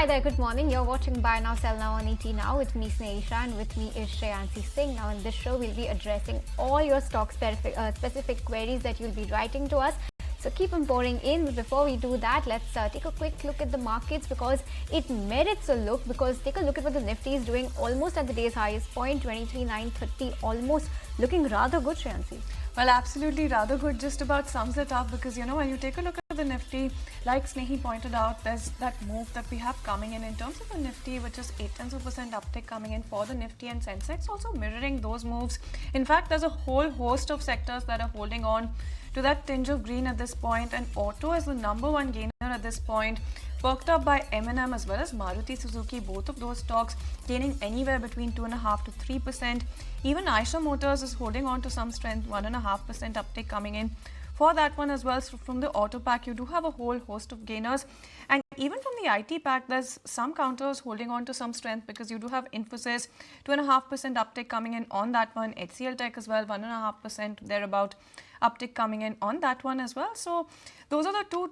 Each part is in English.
Hi there, good morning. You're watching Buy Now, Sell Now on ET Now with me, Snehisha, and with me is Shreyansi Singh. Now, in this show, we'll be addressing all your stock specific queries that you'll be writing to us. So keep them pouring in. But before we do that, let's take a quick look at the markets because it merits a look. Because take a look at what the Nifty is doing almost at the day's highest point, 23,930, almost looking rather good, Shreyansi. Well, absolutely rather good. Just about sums it up because, when you take a look at the Nifty, like Snehi pointed out, there's that move that we have coming in terms of the Nifty, which is 0.8% uptick coming in for the Nifty and Sensex, also mirroring those moves. In fact, there's a whole host of sectors that are holding on to that tinge of green at this point, and auto is the number one gainer at this point, perked up by M&M as well as Maruti Suzuki, both of those stocks gaining anywhere between 2.5% to 3%. Even Eicher Motors is holding on to some strength, 1.5% uptick coming in for that one as well. So from the auto pack, you do have a whole host of gainers. And even from the IT pack, there's some counters holding on to some strength because you do have Infosys, 2.5% uptick coming in on that one. HCL Tech as well, 1.5% thereabout uptick coming in on that one as well. So those are the two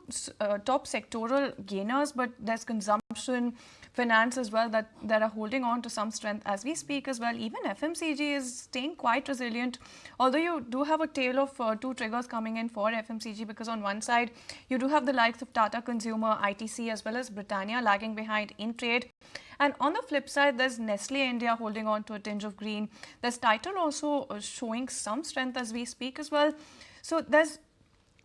top sectoral gainers, but there's consumption, finance as well that are holding on to some strength as we speak as well. Even FMCG is staying quite resilient, although you do have a tale of two triggers coming in for FMCG because on one side you do have the likes of Tata Consumer, ITC as well as Britannia lagging behind in trade. And on the flip side, there's Nestle India holding on to a tinge of green. There's Titan also showing some strength as we speak as well. So there's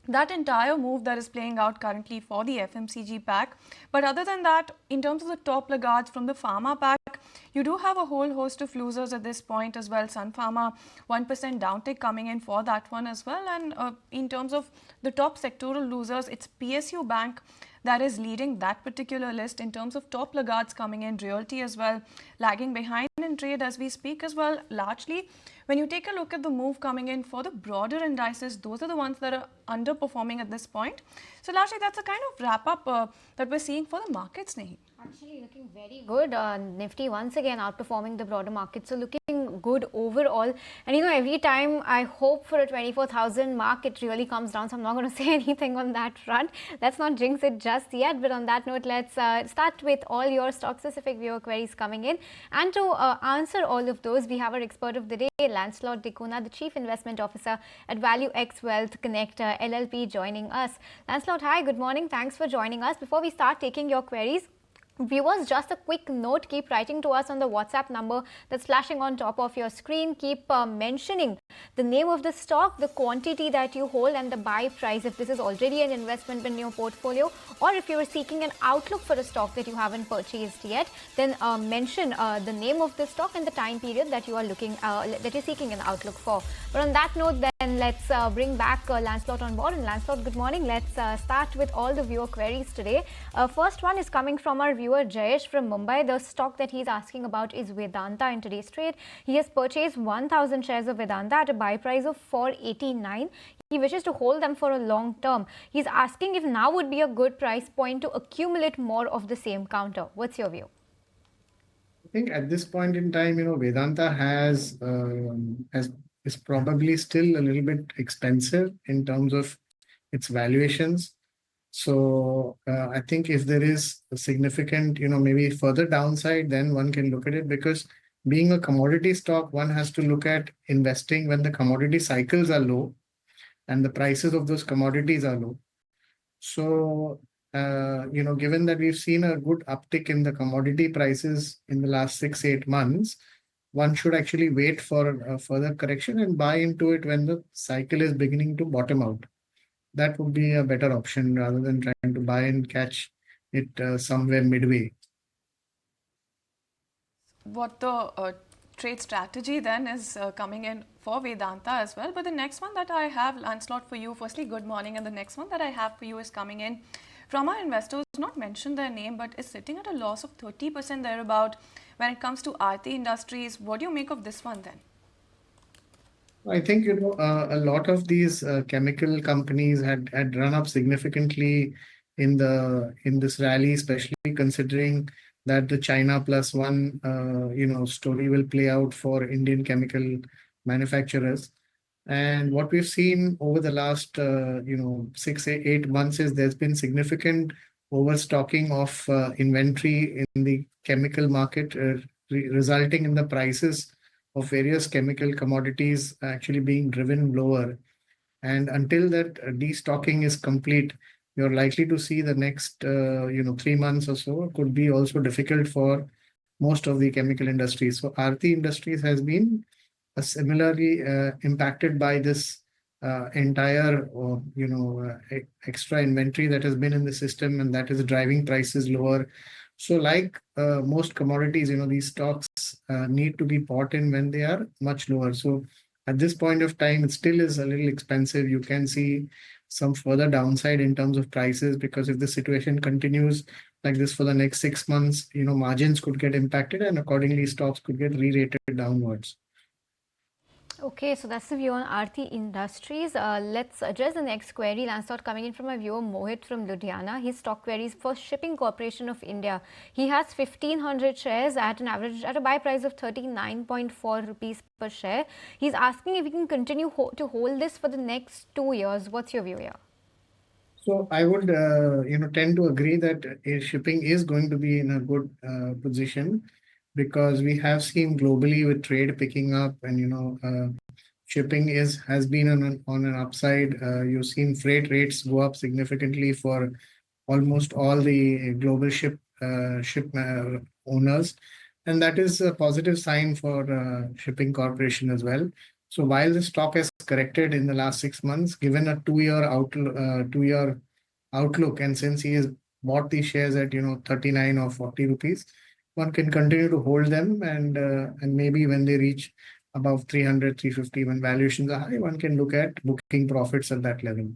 that entire move that is playing out currently for the FMCG pack. But other than that, in terms of the top laggards from the Pharma pack, you do have a whole host of losers at this point as well. Sun Pharma, 1% downtick coming in for that one as well. And in terms of the top sectoral losers, it's PSU Bank that is leading that particular list in terms of top laggards coming in. Realty as well, lagging behind in trade as we speak as well. Largely, when you take a look at the move coming in for the broader indices, those are the ones that are underperforming at this point. So largely, that's a kind of wrap up that we're seeing for the markets, Nehi. Actually looking very good. Nifty once again outperforming the broader market. So looking good overall. And every time I hope for a 24,000 mark, it really comes down. So I'm not going to say anything on that front. Let's not jinx it just yet. But on that note, let's start with all your stock specific viewer queries coming in. And to answer all of those, we have our expert of the day, Lancelot Dcunha, the Chief Investment Officer at ValueX Wealth Connect LLP, joining us. Lancelot, hi, good morning. Thanks for joining us. Before we start taking your queries, viewers, just a quick note, keep writing to us on the WhatsApp number that's flashing on top of your screen. Keep mentioning the name of the stock, the quantity that you hold and the buy price if this is already an investment in your portfolio, or if you are seeking an outlook for a stock that you haven't purchased yet, then mention the name of the stock and the time period that you are that you're seeking an outlook for. But on that note, then let's bring back Lancelot on board. And Lancelot, good morning. Let's start with all the viewer queries today. First one is coming from our viewer Jayesh from Mumbai. The stock that he's asking about is Vedanta in today's trade. He has purchased 1,000 shares of Vedanta at a buy price of 489. He wishes to hold them for a long term. He's asking if now would be a good price point to accumulate more of the same counter. What's your view? I think at this point in time, Vedanta is probably still a little bit expensive in terms of its valuations. So I think if there is a significant, maybe further downside, then one can look at it, because being a commodity stock, one has to look at investing when the commodity cycles are low and the prices of those commodities are low. So, given that we've seen a good uptick in the commodity prices in the last 6-8 months, one should actually wait for a further correction and buy into it when the cycle is beginning to bottom out. That would be a better option rather than trying to buy and catch it somewhere midway. What the trade strategy then is coming in for Vedanta as well. But the next one that I have, Lancelot, for you, firstly, good morning. And the next one that I have for you is coming in from our investors, not mention their name, but is sitting at a loss of 30% thereabout when it comes to Aarti Industries. What do you make of this one then? I think, a lot of these chemical companies had run up significantly in this rally, especially considering that the China plus one, story will play out for Indian chemical manufacturers. And what we've seen over the last, 6-8 months is there's been significant overstocking of inventory in the chemical market, resulting in the prices of various chemical commodities actually being driven lower. And until that destocking is complete, you're likely to see the next 3 months or so could be also difficult for most of the chemical industries. So Aarti Industries has been similarly impacted by this entire extra inventory that has been in the system, and that is driving prices lower. So like most commodities, these stocks need to be bought in when they are much lower. So at this point of time, it still is a little expensive. You can see some further downside in terms of prices, because if the situation continues like this for the next 6 months, margins could get impacted, and accordingly stocks could get re-rated downwards. Okay, so that's the view on Aarti Industries. Let's address the next query. Lancelot, coming in from a viewer Mohit from Ludhiana. His stock queries for Shipping Corporation of India. He has 1,500 shares at a buy price of 39.4 rupees per share. He's asking if we can continue to hold this for the next 2 years. What's your view here? So I would, tend to agree that shipping is going to be in a good position, because we have seen globally with trade picking up, and shipping has been on an upside. You've seen freight rates go up significantly for almost all the global ship owners, and that is a positive sign for shipping corporation as well. So while the stock has corrected in the last 6 months, given a 2-year outlook, and since he has bought these shares at 39 or 40 rupees, one can continue to hold them, and maybe when they reach above 300, 350, when valuations are high, one can look at booking profits at that level.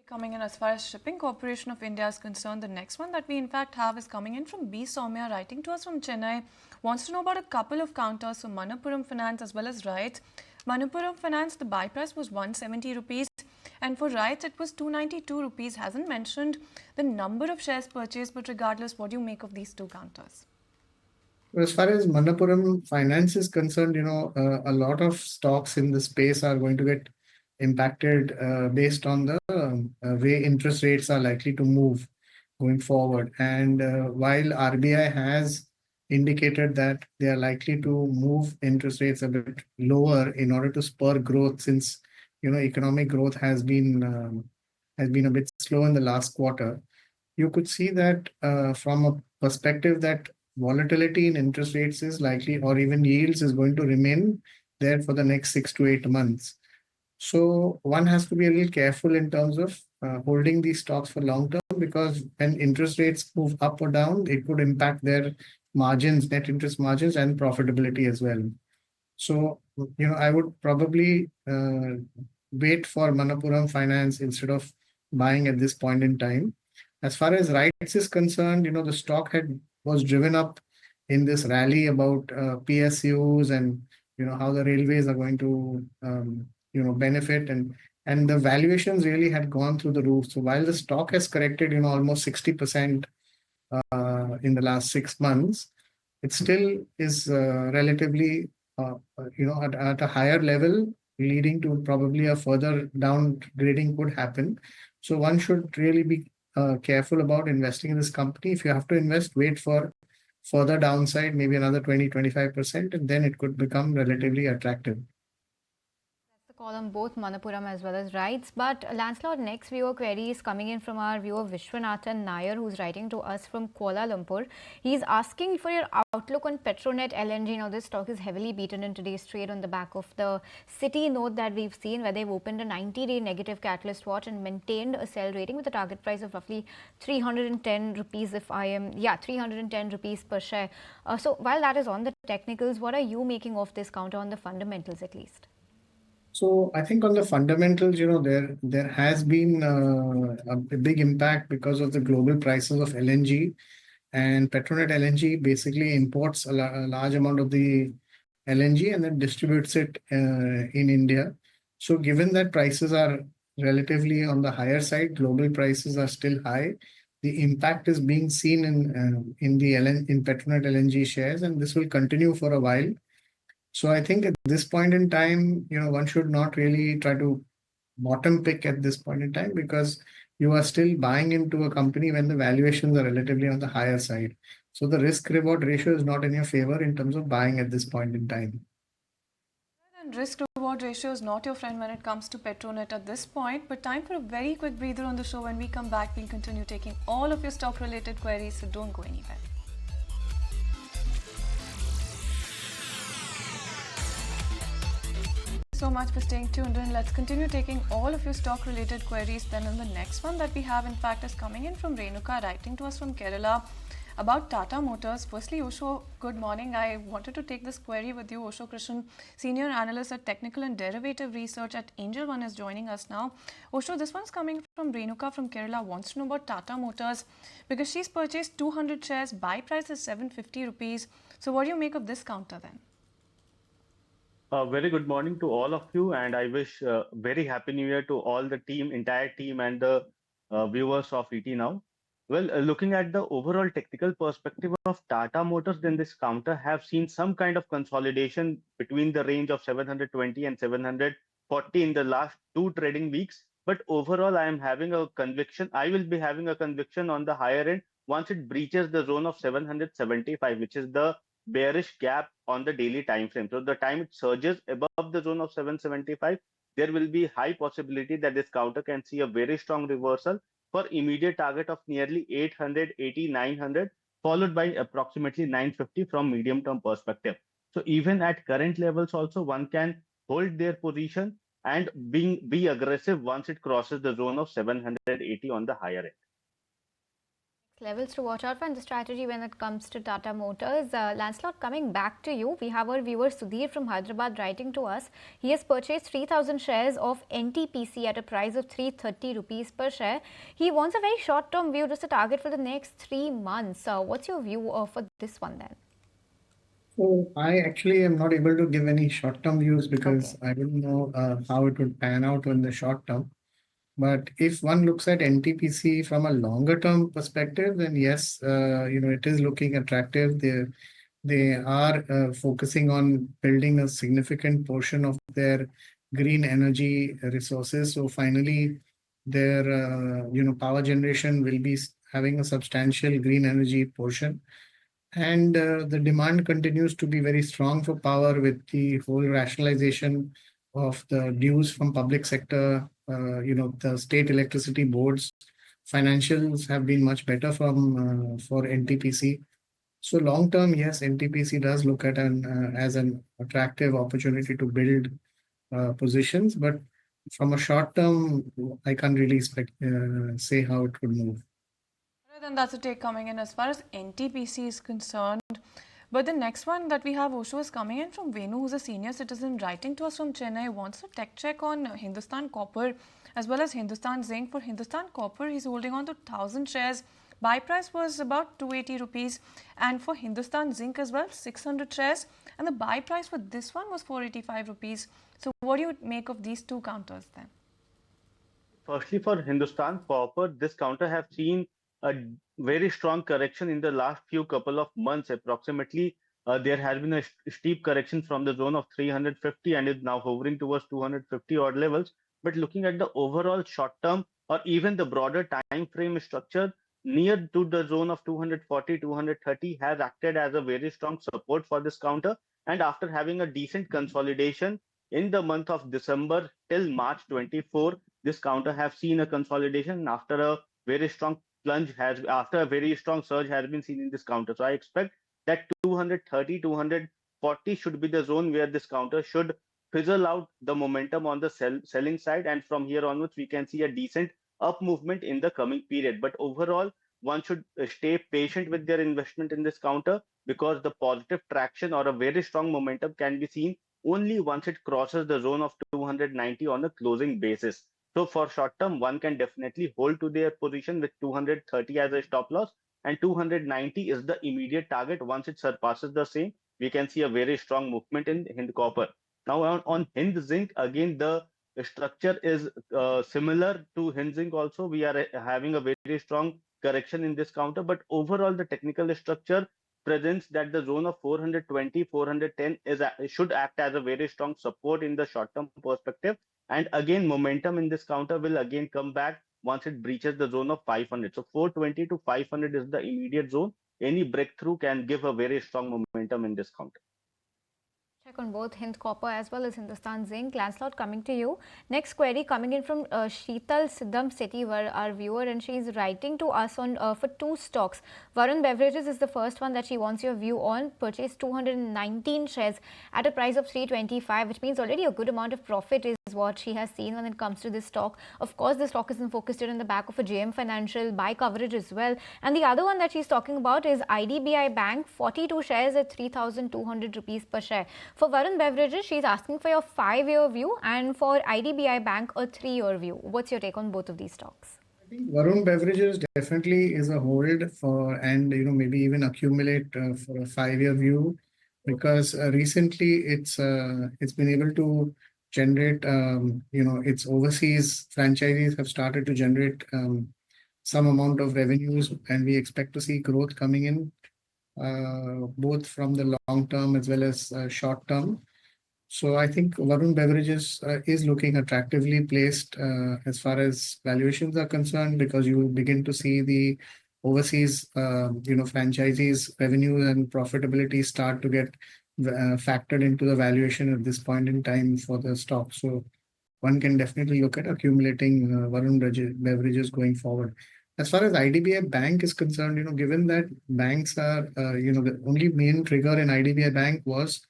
Coming in as far as Shipping Corporation of India is concerned, the next one that we in fact have is coming in from B. Soumya, writing to us from Chennai. Wants to know about a couple of counters for Manappuram Finance as well as Rites. Manappuram Finance, the buy price was 170 rupees, and for Rites it was 292 rupees. Hasn't mentioned the number of shares purchased, but regardless, what do you make of these two counters? As far as Manappuram Finance is concerned, a lot of stocks in the space are going to get impacted based on the way interest rates are likely to move going forward. And while RBI has indicated that they are likely to move interest rates a bit lower in order to spur growth, since economic growth has been a bit slow in the last quarter, you could see that from a perspective that volatility in interest rates is likely, or even yields is going to remain there for the next 6 to 8 months. So one has to be a little careful in terms of holding these stocks for long term, because when interest rates move up or down, it could impact their margins, net interest margins, and profitability as well. So, I would probably wait for Manappuram Finance instead of buying at this point in time. As far as Rites is concerned, the stock was driven up in this rally about PSUs, and how the railways are going to benefit, and the valuations really had gone through the roof. So while the stock has corrected almost 60% in the last 6 months, it still is relatively at a higher level, leading to probably a further downgrading could happen. So one should really be careful about investing in this company. If you have to invest, wait for further downside, maybe another 20-25%, and then it could become relatively attractive. Call on both Manappuram as well as Rites. But Lancelot, next viewer query is coming in from our viewer Vishwanathan Nair, who's writing to us from Kuala Lumpur. He's asking for your outlook on Petronet LNG. Now, this stock is heavily beaten in today's trade on the back of the City note that we've seen, where they've opened a 90-day negative catalyst watch and maintained a sell rating with a target price of roughly 310 rupees, 310 rupees per share. So while that is on the technicals, what are you making of this counter on the fundamentals at least? So I think on the fundamentals, there has been a big impact because of the global prices of LNG, and Petronet LNG basically imports a large amount of the LNG and then distributes it in India. So given that prices are relatively on the higher side, global prices are still high, the impact is being seen in Petronet LNG shares, and this will continue for a while. So I think at this point in time, one should not really try to bottom pick at this point in time because you are still buying into a company when the valuations are relatively on the higher side. So the risk reward ratio is not in your favor in terms of buying at this point in time. And risk reward ratio is not your friend when it comes to Petronet at this point. But time for a very quick breather on the show. When we come back, we'll continue taking all of your stock related queries, so don't go anywhere. So much for staying tuned in. Let's continue taking all of your stock related queries. Then in the next one that we have, in fact, is coming in from Renuka, writing to us from Kerala about Tata Motors. Firstly, Osho, good morning. I wanted to take this query with you. Osho Krishan, Senior Analyst at Technical and Derivative Research at Angel One, is joining us now. Osho, this one's coming from Renuka from Kerala, wants to know about Tata Motors because she's purchased 200 shares. Buy price is 750 rupees. So what do you make of this counter then? Very good morning to all of you, and I wish very happy new year to all the team, entire team, and the viewers of ET Now. Well, looking at the overall technical perspective of Tata Motors, then this counter have seen some kind of consolidation between the range of 720 and 740 in the last two trading weeks. But overall, I am having a conviction. I will be having a conviction on the higher end once it breaches the zone of 775, which is the bearish gap on the daily time frame. So the time it surges above the zone of 775, there will be high possibility that this counter can see a very strong reversal for immediate target of nearly 800, 900, followed by approximately 950 from medium term perspective. So even at current levels also, one can hold their position and be aggressive once it crosses the zone of 780 on the higher end. Levels to watch out for and the strategy when it comes to Tata Motors. Lancelot, coming back to you, we have our viewer Sudhir from Hyderabad writing to us. He has purchased 3,000 shares of NTPC at a price of 330 rupees per share. He wants a very short-term view, just a target for the next 3 months. What's your view for this one then? So I actually am not able to give any short-term views because Okay. I don't know how it would pan out in the short term. But if one looks at NTPC from a longer term perspective, then yes, it is looking attractive. They are focusing on building a significant portion of their green energy resources. So finally, their power generation will be having a substantial green energy portion. And the demand continues to be very strong for power with the whole rationalization of the dues from public sector, the state electricity boards. Financials have been much better for NTPC. So long term, yes, NTPC does look at as an attractive opportunity to build positions, but from a short term, I can't really say how it would move. Then that's a take coming in as far as NTPC is concerned. But the next one that we have, Osho, is coming in from Venu, who's a senior citizen writing to us from Chennai, wants a tech check on Hindustan Copper as well as Hindustan Zinc. For Hindustan Copper, he's holding on to 1,000 shares. Buy price was about 280 rupees. And for Hindustan Zinc as well, 600 shares. And the buy price for this one was 485 rupees. So what do you make of these two counters then? Firstly, for Hindustan Copper, this counter have seen a very strong correction in the last few couple of months. Approximately, there has been a steep correction from the zone of 350 and is now hovering towards 250 odd levels. But looking at the overall short term or even the broader time frame structure, near to the zone of 240, 230 has acted as a very strong support for this counter. And after having a decent consolidation in the month of December till March 24, this counter have seen a consolidation after a very strong after a very strong surge has been seen in this counter. So I expect that 230, 240 should be the zone where this counter should fizzle out the momentum on the selling side, and from here onwards we can see a decent up movement in the coming period. But overall, one should stay patient with their investment in this counter because the positive traction or a very strong momentum can be seen only once it crosses the zone of 290 on a closing basis. So for short term, one can definitely hold to their position with 230 as a stop loss, and 290 is the immediate target. Once it surpasses the same, we can see a very strong movement in Hind Copper. Now on Hind Zinc, again, the structure is similar to Hind Zinc also. We are having a very strong correction in this counter, but overall the technical structure presents that the zone of 420, 410 should act as a very strong support in the short term perspective. And again, momentum in this counter will again come back once it breaches the zone of 500. So 420 to 500 is the immediate zone. Any breakthrough can give a very strong momentum in this counter. Check on both Hind Copper as well as Hindustan Zinc. Lancelot, coming to you. Next query coming in from Sheetal Siddham Setivar, our viewer, and she is writing to us on for two stocks. Varun Beverages is the first one that she wants your view on. Purchased 219 shares at a price of 325, which means already a good amount of profit is what she has seen when it comes to this stock. Of course, the stock isn't focused in the back of a JM Financial buy coverage as well. And the other one that she's talking about is IDBI Bank, 42 shares at 3,200 rupees per share. For Varun Beverages, she's asking for your 5-year view, and for IDBI Bank, a 3-year view. What's your take on both of these stocks? I think Varun Beverages definitely is a hold for, and maybe even accumulate for a 5-year view, because recently it's been able to generate its overseas franchisees have started to generate some amount of revenues, and we expect to see growth coming in both from the long term as well as short term. So I think Varun Beverages is looking attractively placed as far as valuations are concerned, because you begin to see the overseas franchisees revenue and profitability start to get factored into the valuation at this point in time for the stock. So one can definitely look at accumulating Varun Beverages going forward. As far as IDBI Bank is concerned, given that banks are, the only main trigger in IDBI Bank was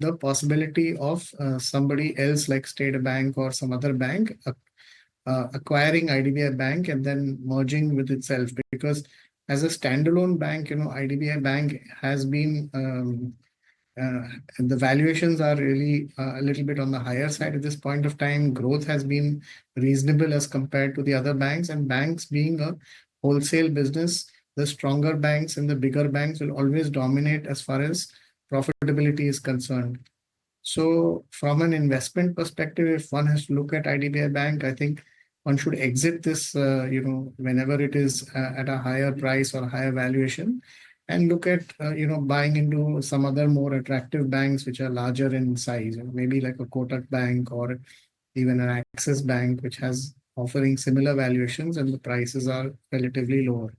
the possibility of somebody else like State Bank or some other bank acquiring IDBI Bank and then merging with itself. Because as a standalone bank, IDBI Bank has been the valuations are really a little bit on the higher side at this point of time. Growth has been reasonable as compared to the other banks, and banks being a wholesale business, the stronger banks and the bigger banks will always dominate as far as profitability is concerned. So from an investment perspective, if one has to look at IDBI Bank, I think one should exit this, whenever it is at a higher price or higher valuation, and look at, buying into some other more attractive banks which are larger in size, maybe like a Kotak Bank or even an Axis Bank, which has offering similar valuations and the prices are relatively lower.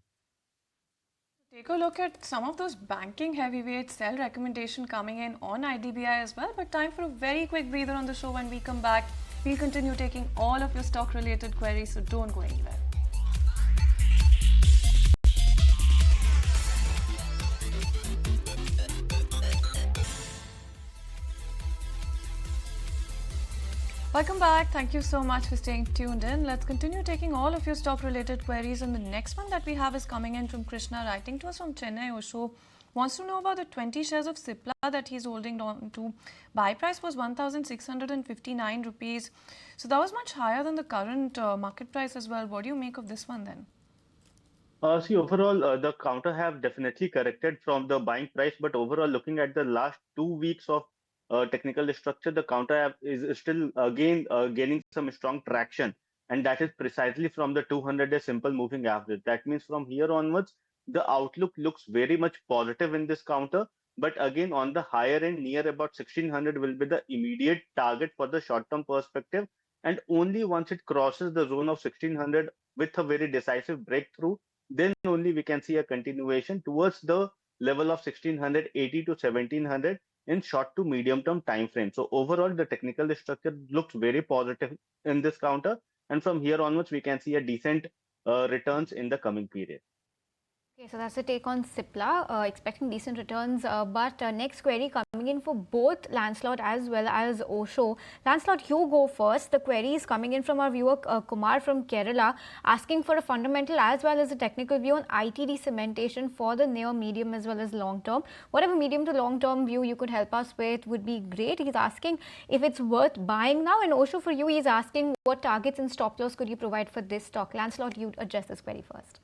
Take a look at some of those banking heavyweights, sell recommendation coming in on IDBI as well. But time for a very quick breather on the show. When we come back, we'll continue taking all of your stock related queries, so don't go anywhere. Welcome back. Thank you so much for staying tuned in. Let's continue taking all of your stock related queries, and the next one that we have is coming in from Krishna, writing to us from Chennai. Osho wants to know about the 20 shares of Cipla that he's holding on to. Buy price was 1,659 rupees. So that was much higher than the current market price as well. What do you make of this one then? See, overall, the counter have definitely corrected from the buying price, but overall, looking at the last 2 weeks of technical structure, the counter is still again gaining some strong traction, and that is precisely from the 200-day simple moving average. That means from here onwards, the outlook looks very much positive in this counter. But again, on the higher end, near about 1600 will be the immediate target for the short-term perspective, and only once it crosses the zone of 1600 with a very decisive breakthrough, then only we can see a continuation towards the level of 1680 to 1700 in short to medium term time frame. So overall, the technical structure looks very positive in this counter, and from here onwards, we can see a decent returns in the coming period. Okay, so that's the take on Cipla, expecting decent returns. But next query coming in for both Lancelot as well as Osho. Lancelot, you go first. The query is coming in from our viewer Kumar from Kerala, asking for a fundamental as well as a technical view on ITD Cementation for the near, medium as well as long term. Whatever medium to long term view you could help us with would be great. He's asking if it's worth buying now. And Osho, for you, he's asking what targets and stop loss could you provide for this stock. Lancelot, you address this query first.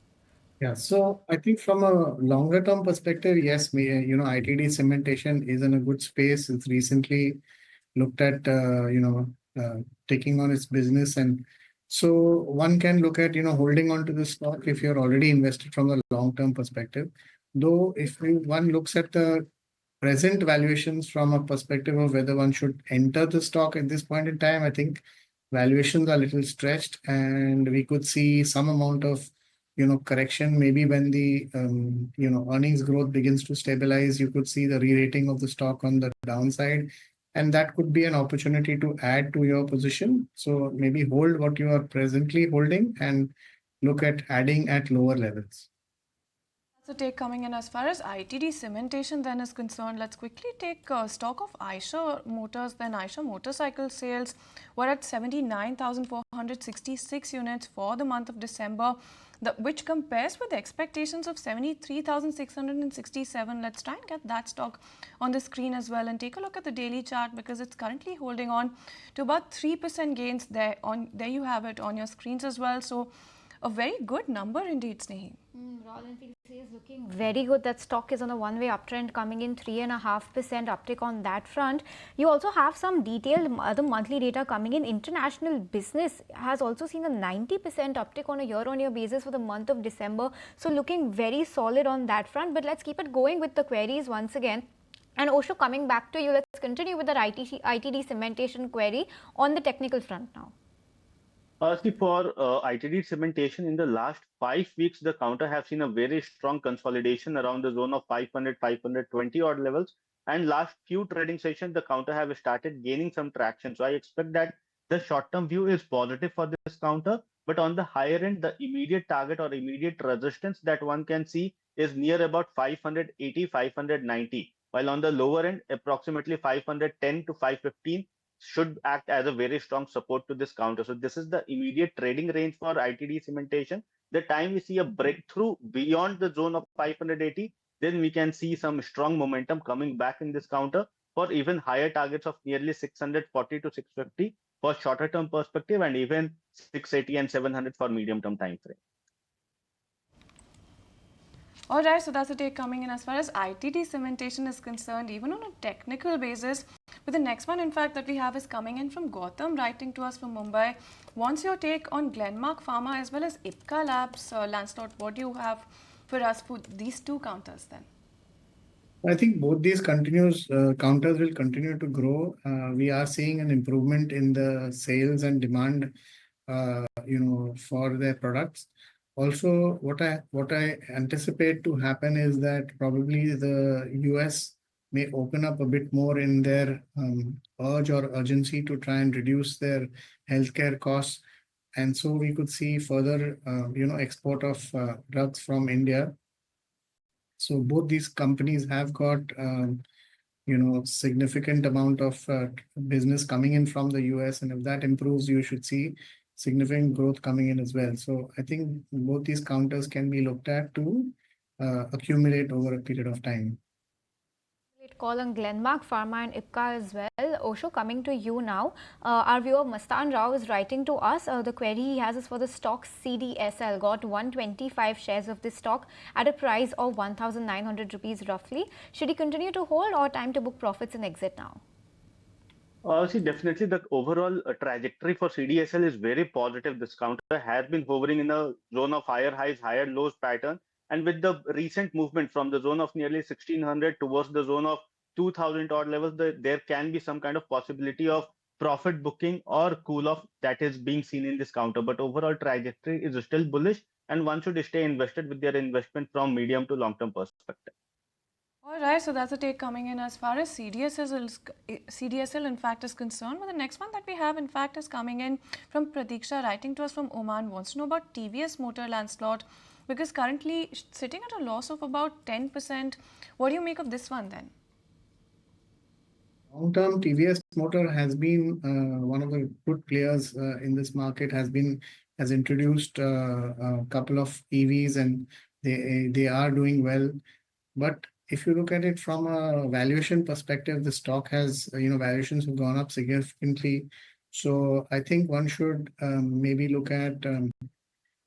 Yeah, so I think from a longer term perspective, yes, ITD Cementation is in a good space. It's recently looked at, taking on its business. And so one can look at, holding on to the stock if you're already invested from a long term perspective. Though if one looks at the present valuations from a perspective of whether one should enter the stock at this point in time, I think valuations are a little stretched, and we could see some amount of correction. Maybe when the earnings growth begins to stabilize, you could see the re-rating of the stock on the downside, and that could be an opportunity to add to your position. So maybe hold what you are presently holding and look at adding at lower levels. That's a take coming in. As far as ITD Cementation then is concerned, let's quickly take stock of Eicher Motors. Then Eicher motorcycle sales were at 79,466 units for the month of December, which compares with the expectations of 73,667. Let's try and get that stock on the screen as well and take a look at the daily chart, because it's currently holding on to about 3% gains there. There you have it on your screens as well. So a very good number indeed, Snehi. Royal Enfield is looking very good. That stock is on a one-way uptrend, coming in 3.5% uptick on that front. You also have some detailed other monthly data coming in. International business has also seen a 90% uptick on a year-on-year basis for the month of December. So looking very solid on that front. But let's keep it going with the queries once again. And Osho, coming back to you, let's continue with the ITD cementation query on the technical front now. See, for ITD Cementation, in the last 5 weeks, the counter have seen a very strong consolidation around the zone of 500, 520 odd levels. And last few trading sessions, the counter have started gaining some traction. So I expect that the short-term view is positive for this counter. But on the higher end, the immediate target or immediate resistance that one can see is near about 580, 590. While on the lower end, approximately 510 to 515 should act as a very strong support to this counter. So this is the immediate trading range for ITD Cementation. The time we see a breakthrough beyond the zone of 580, then we can see some strong momentum coming back in this counter for even higher targets of nearly 640 to 650 for shorter term perspective, and even 680 and 700 for medium term time frame. All right, so that's a take coming in as far as ITD Cementation is concerned, even on a technical basis. But the next one, in fact, that we have is coming in from Gautam, writing to us from Mumbai. Wants your take on Glenmark Pharma as well as Ipca Labs. Lancelot, what do you have for us for these two counters then? I think both these counters will continue to grow. We are seeing an improvement in the sales and demand, for their products. Also, what I anticipate to happen is that probably the US may open up a bit more in their urge or urgency to try and reduce their healthcare costs, and so we could see further, export of drugs from India. So both these companies have got, significant amount of business coming in from the US, and if that improves, you should see significant growth coming in as well. So I think both these counters can be looked at to accumulate over a period of time. Call on Glenmark Pharma and Ipca as well. Osho, coming to you now. Our viewer Mastan Rao is writing to us. The query he has is for the stock CDSL. Got 125 shares of this stock at a price of 1,900 rupees roughly. Should he continue to hold or time to book profits and exit now? See, definitely the overall trajectory for CDSL is very positive. This counter has been hovering in a zone of higher highs, higher lows pattern. And with the recent movement from the zone of nearly 1600 towards the zone of 2000 odd levels, there can be some kind of possibility of profit booking or cool off that is being seen in this counter. But overall trajectory is still bullish, and one should stay invested with their investment from medium to long term perspective. All right, so that's a take coming in as far as CDSL in fact is concerned. But the next one that we have in fact is coming in from Pratiksha, writing to us from Oman, wants to know about TVS Motor, Lancelot, because currently sitting at a loss of about 10%. What do you make of this one then? Long-term, TVS Motor has been one of the good players in this market. Has introduced a couple of EVs, and they are doing well. But if you look at it from a valuation perspective, the stock has valuations have gone up significantly. So I think one should maybe look at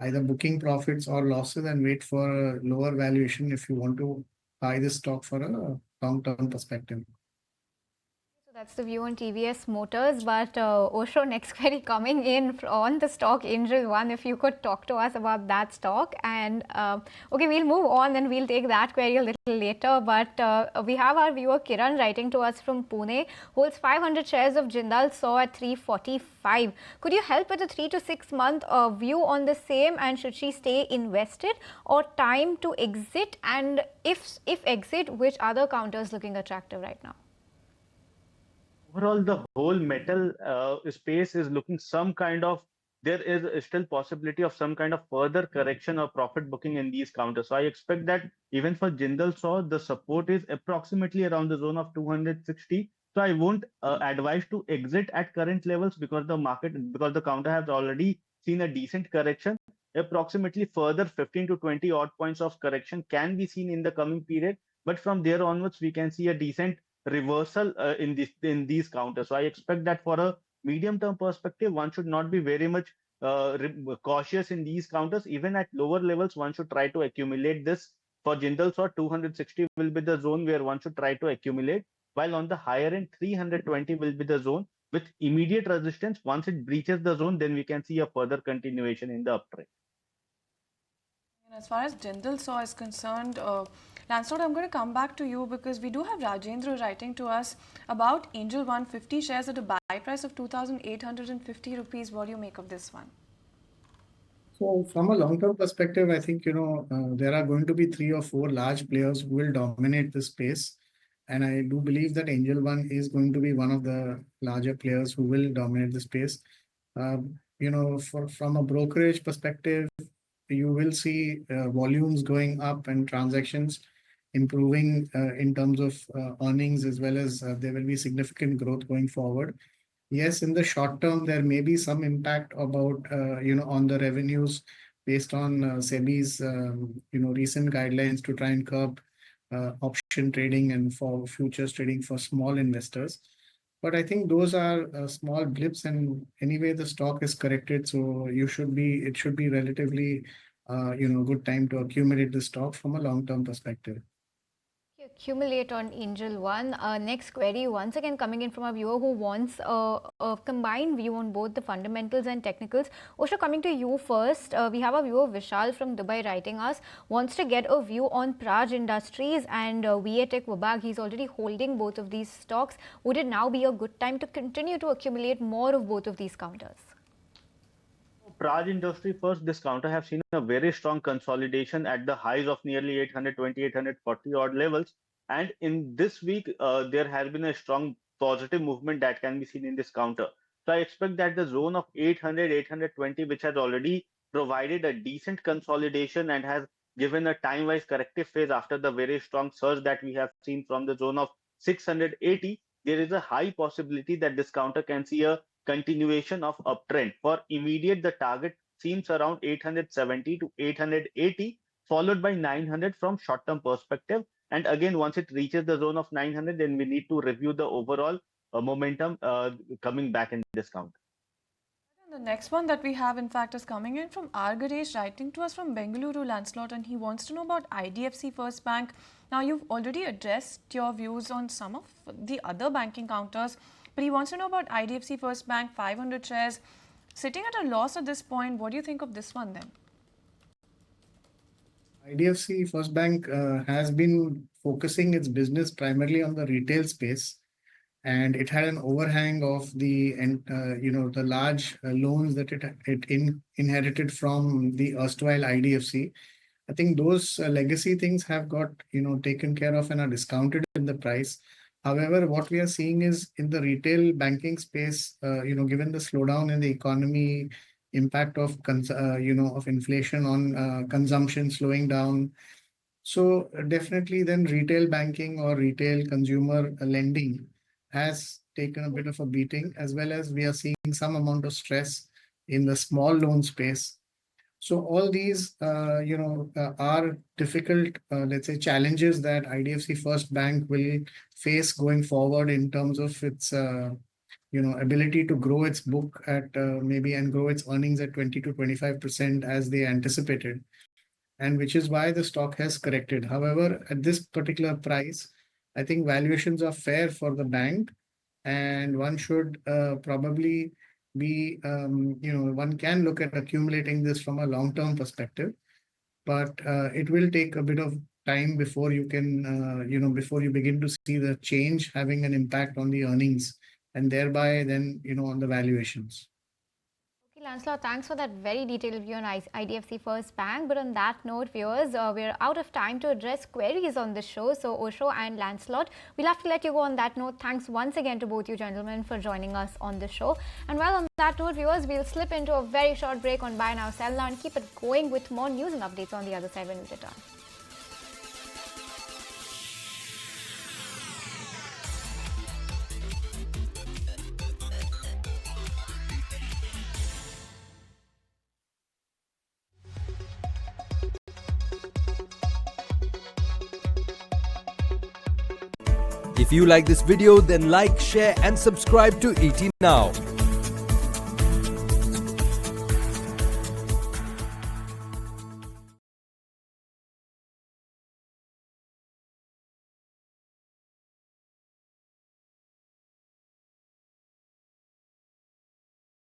either booking profits or losses and wait for a lower valuation if you want to buy this stock for a long-term perspective. That's the view on TVS Motors, but Osho, next query coming in on the stock Angel One. If you could talk to us about that stock, and okay, we'll move on and we'll take that query a little later. But we have our viewer Kiran writing to us from Pune, holds 500 shares of Jindal Saw at 345. Could you help with a 3 to 6 month view on the same, and should she stay invested or time to exit? And if exit, which other counters looking attractive right now? Overall, the whole metal space is looking some kind of, there is still possibility of some kind of further correction or profit booking in these counters. So I expect that even for Jindal Saw, the support is approximately around the zone of 260. So I won't advise to exit at current levels because because the counter has already seen a decent correction. Approximately further 15 to 20 odd points of correction can be seen in the coming period. But from there onwards, we can see a decent reversal in these counters. So I expect that for a medium term perspective, one should not be very much cautious in these counters. Even at lower levels, one should try to accumulate this. For Jindal Saw, 260 will be the zone where one should try to accumulate, while on the higher end, 320 will be the zone with immediate resistance. Once it breaches the zone, then we can see a further continuation in the uptrend. And as far as Jindal Saw is concerned, Lancelot, I'm going to come back to you because we do have Rajendra writing to us about Angel 150 shares at a buy price of 2,850 rupees. What do you make of this one? So from a long-term perspective, I think, there are going to be 3 or 4 large players who will dominate this space. And I do believe that Angel One is going to be one of the larger players who will dominate the space. From a brokerage perspective, you will see volumes going up and transactions improving in terms of earnings, as well as there will be significant growth going forward. Yes, in the short term, there may be some impact about, on the revenues based on SEBI's, recent guidelines to try and curb option trading and for futures trading for small investors. But I think those are small blips, and anyway, the stock is corrected. So it should be relatively, good time to accumulate the stock from a long-term perspective. Accumulate on Angel One. Next query, once again coming in from a viewer who wants a combined view on both the fundamentals and technicals. Osho, coming to you first. We have a viewer Vishal from Dubai writing us, wants to get a view on Praj Industries and VA Tech Wabag. He's already holding both of these stocks. Would it now be a good time to continue to accumulate more of both of these counters? Praj Industry First, this counter have seen a very strong consolidation at the highs of nearly 820, 840 odd levels. And in this week, there has been a strong positive movement that can be seen in this counter. So I expect that the zone of 800, 820, which has already provided a decent consolidation and has given a time-wise corrective phase after the very strong surge that we have seen from the zone of 680, there is a high possibility that this counter can see a continuation of uptrend. For immediate, the target seems around 870 to 880, followed by 900 from short-term perspective. And again, once it reaches the zone of 900, then we need to review the overall momentum coming back in this count. The next one that we have, in fact, is coming in from Ganesh writing to us from Bengaluru, Lancelot, and he wants to know about IDFC First Bank. Now, you've already addressed your views on some of the other banking counters, but he wants to know about IDFC First Bank, 500 shares. Sitting at a loss at this point, what do you think of this one then? IDFC First Bank has been focusing its business primarily on the retail space, and it had an overhang of the large loans that it inherited from the erstwhile IDFC. I think those legacy things have got taken care of and are discounted in the price. However, what we are seeing is in the retail banking space, given the slowdown in the economy, impact of inflation on consumption slowing down. So definitely, then retail banking or retail consumer lending has taken a bit of a beating, as well as we are seeing some amount of stress in the small loan space. So all these, are difficult, let's say, challenges that IDFC First Bank will face going forward in terms of its, ability to grow its book at maybe and grow its earnings at 20 to 25% as they anticipated, and which is why the stock has corrected. However, at this particular price, I think valuations are fair for the bank. and one should probably be, one can look at accumulating this from a long-term perspective, but it will take a bit of time before you can, before you begin to see the change having an impact on the earnings and thereby then, on the valuations. Okay, Lancelot, thanks for that very detailed view on IDFC First Bank. But on that note, viewers, we're out of time to address queries on this show. So, Osho and Lancelot, we'll have to let you go on that note. Thanks once again to both you gentlemen for joining us on the show. And well, on that note, viewers, we'll slip into a very short break on Buy Now, Sell Now and keep it going with more news and updates on the other side when we return. If you like this video, then like, share and subscribe to ET Now.